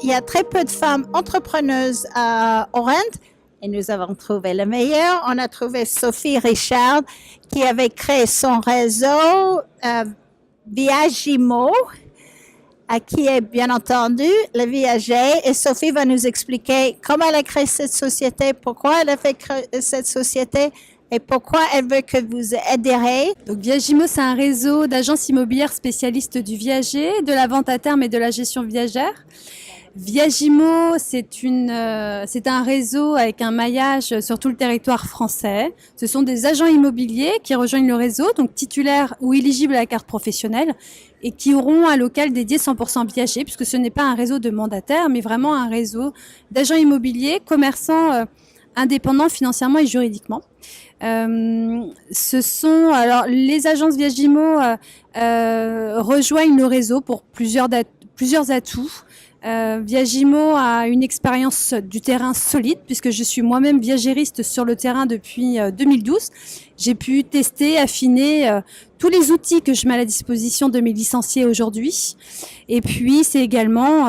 il y a très peu de femmes entrepreneuses à Orange et nous avons trouvé le meilleur. On a trouvé Sophie Richard qui avait créé son réseau Viagimo, à qui est bien entendu le viager. Et Sophie va nous expliquer comment elle a créé cette société, pourquoi elle a fait créer cette société et pourquoi elle veut que vous adhérez. Donc Viagimo, c'est un réseau d'agences immobilières spécialistes du viager, de la vente à terme et de la gestion viagère. Viagimo, c'est un réseau avec un maillage sur tout le territoire français. Ce sont des agents immobiliers qui rejoignent le réseau, donc titulaires ou éligibles à la carte professionnelle, et qui auront un local dédié 100% viager, puisque ce n'est pas un réseau de mandataires, mais vraiment un réseau d'agents immobiliers, commerçants indépendants financièrement et juridiquement. Alors les agences Viagimo rejoignent le réseau pour plusieurs atouts. Viagimo a une expérience du terrain solide puisque je suis moi-même viagériste sur le terrain depuis 2012. J'ai pu tester, affiner tous les outils que je mets à la disposition de mes licenciés aujourd'hui. Et puis c'est également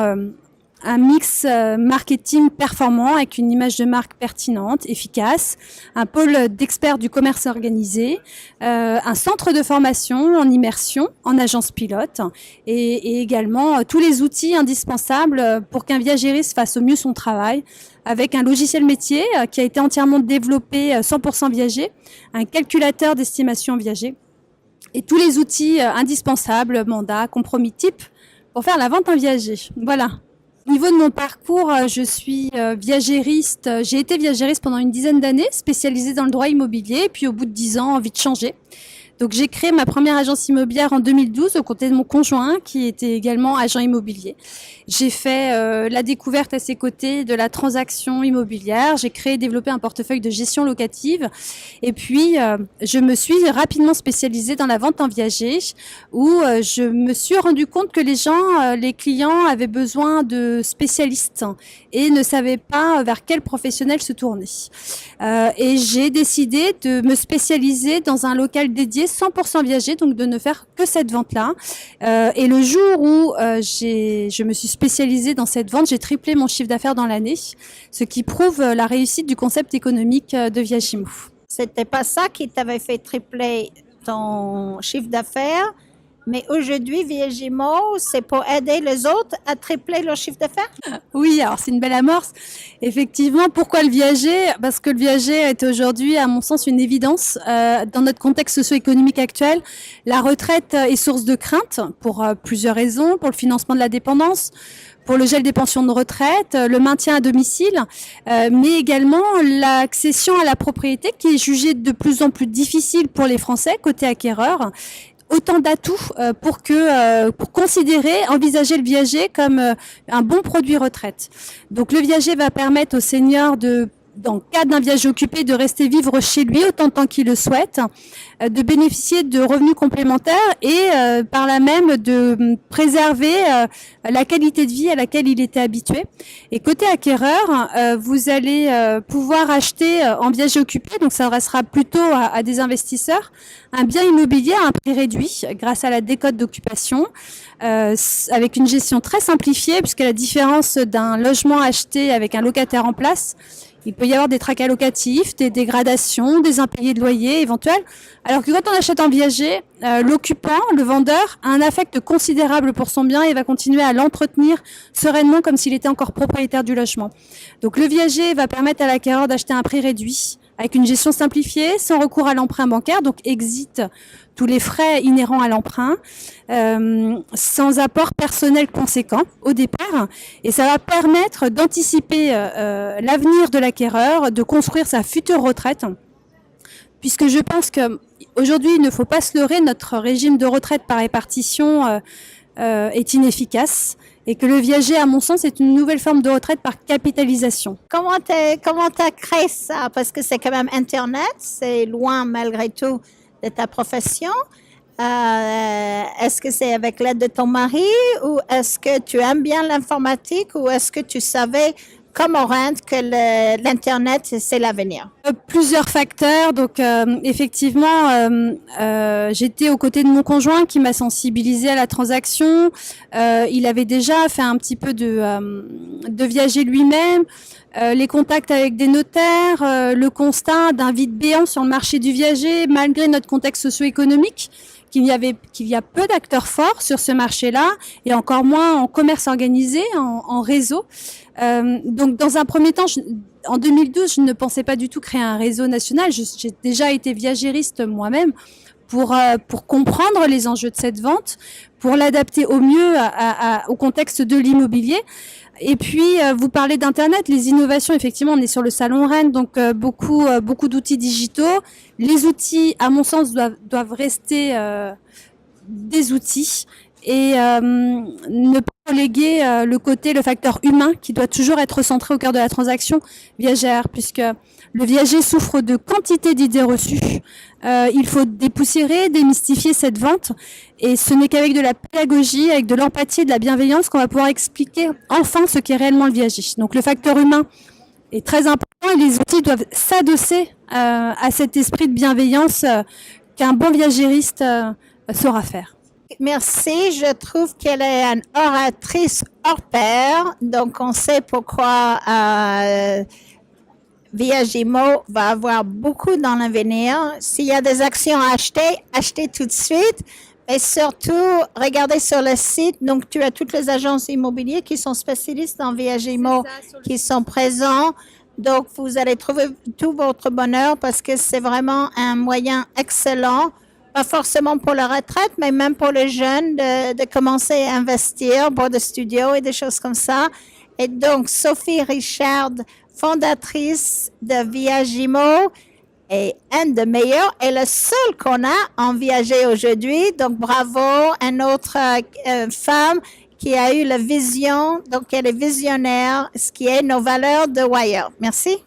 un mix marketing performant avec une image de marque pertinente, efficace, un pôle d'experts du commerce organisé, un centre de formation en immersion, en agence pilote et également tous les outils indispensables pour qu'un viagériste fasse au mieux son travail avec un logiciel métier qui a été entièrement développé 100% viager, un calculateur d'estimation viager et tous les outils indispensables, mandat, compromis type pour faire la vente en viager. Voilà. Au niveau de mon parcours, je suis viagériste. J'ai été viagériste pendant une dizaine d'années, spécialisée dans le droit immobilier. Puis au bout de 10 ans, envie de changer. Donc j'ai créé ma première agence immobilière en 2012 aux côtés de mon conjoint qui était également agent immobilier. J'ai fait la découverte à ses côtés de la transaction immobilière. J'ai créé et développé un portefeuille de gestion locative. Et puis je me suis rapidement spécialisée dans la vente en viager où je me suis rendu compte que les clients avaient besoin de spécialistes et ne savaient pas vers quel professionnel se tourner. Et j'ai décidé de me spécialiser dans un local dédié 100% viager, donc de ne faire que cette vente-là. Et le jour où je me suis spécialisée dans cette vente, j'ai triplé mon chiffre d'affaires dans l'année, ce qui prouve la réussite du concept économique de Viagimo. C'était pas ça qui t'avait fait tripler ton chiffre d'affaires, mais aujourd'hui, Viagimo, c'est pour aider les autres à tripler leur chiffre d'affaires? Oui, alors c'est une belle amorce. Effectivement, pourquoi le viager? Parce que le viager est aujourd'hui, à mon sens, une évidence. Dans notre contexte socio-économique actuel, la retraite est source de crainte pour plusieurs raisons, pour le financement de la dépendance, pour le gel des pensions de retraite, le maintien à domicile, mais également l'accession à la propriété qui est jugée de plus en plus difficile pour les Français côté acquéreurs. Autant d'atouts pour considérer, envisager le viager comme un bon produit retraite. Donc le viager va permettre aux seniors dans le cadre d'un viager occupé, de rester vivre chez lui autant de temps qu'il le souhaite, de bénéficier de revenus complémentaires et par là même de préserver la qualité de vie à laquelle il était habitué. Et côté acquéreur, vous allez pouvoir acheter en viager occupé, donc ça restera plutôt à des investisseurs, un bien immobilier à un prix réduit grâce à la décote d'occupation, avec une gestion très simplifiée puisque la différence d'un logement acheté avec un locataire en place, il peut y avoir des tracas locatifs, des dégradations, des impayés de loyer éventuels. Alors que quand on achète en viager, l'occupant, le vendeur, a un affect considérable pour son bien et va continuer à l'entretenir sereinement comme s'il était encore propriétaire du logement. Donc le viager va permettre à l'acquéreur d'acheter à un prix réduit, avec une gestion simplifiée, sans recours à l'emprunt bancaire, donc exit tous les frais inhérents à l'emprunt, sans apport personnel conséquent au départ. Et ça va permettre d'anticiper l'avenir de l'acquéreur, de construire sa future retraite. Puisque je pense qu'aujourd'hui, il ne faut pas se leurrer, notre régime de retraite par répartition est inefficace. Et que le viager, à mon sens, est une nouvelle forme de retraite par capitalisation. Comment t'as créé ça? Parce que c'est quand même Internet, c'est loin malgré tout de ta profession. Est-ce que c'est avec l'aide de ton mari ou est-ce que tu aimes bien l'informatique ou est-ce que tu savais comme Orient que l'Internet, c'est l'avenir? Plusieurs facteurs. Donc, effectivement, j'étais aux côtés de mon conjoint qui m'a sensibilisée à la transaction. Il avait déjà fait un petit peu de viager lui-même. Les contacts avec des notaires, le constat d'un vide béant sur le marché du viager, malgré notre contexte socio-économique, qu'il y a peu d'acteurs forts sur ce marché-là, et encore moins en commerce organisé, en réseau. Donc, dans un premier temps, en 2012, je ne pensais pas du tout créer un réseau national. J'ai déjà été viagériste moi-même pour comprendre les enjeux de cette vente, pour l'adapter au mieux au contexte de l'immobilier. Et puis, vous parlez d'Internet, les innovations, effectivement, on est sur le salon Rennes, donc beaucoup d'outils digitaux. Les outils, à mon sens, doivent rester des outils et ne pas reléguer le facteur humain qui doit toujours être centré au cœur de la transaction viagère, puisque le viager souffre de quantité d'idées reçues. Il faut dépoussiérer, démystifier cette vente, et ce n'est qu'avec de la pédagogie, avec de l'empathie et de la bienveillance qu'on va pouvoir expliquer enfin ce qu'est réellement le viager. Donc le facteur humain est très important et les outils doivent s'adosser à cet esprit de bienveillance qu'un bon viagériste saura faire. Merci, je trouve qu'elle est une oratrice hors pair, donc on sait pourquoi Viagimo va avoir beaucoup dans l'avenir. S'il y a des actions à acheter, achetez tout de suite. Et surtout, regardez sur le site. Donc, tu as toutes les agences immobilières qui sont spécialistes en Viagimo, qui sont présents. Donc, vous allez trouver tout votre bonheur parce que c'est vraiment un moyen excellent, pas forcément pour la retraite, mais même pour les jeunes de commencer à investir pour des studios et des choses comme ça. Et donc, Sophie Richard, fondatrice de Viagimo, est une des meilleures et le seul qu'on a en viager aujourd'hui. Donc, bravo, une autre femme qui a eu la vision, donc elle est visionnaire, ce qui est nos valeurs de Wire. Merci.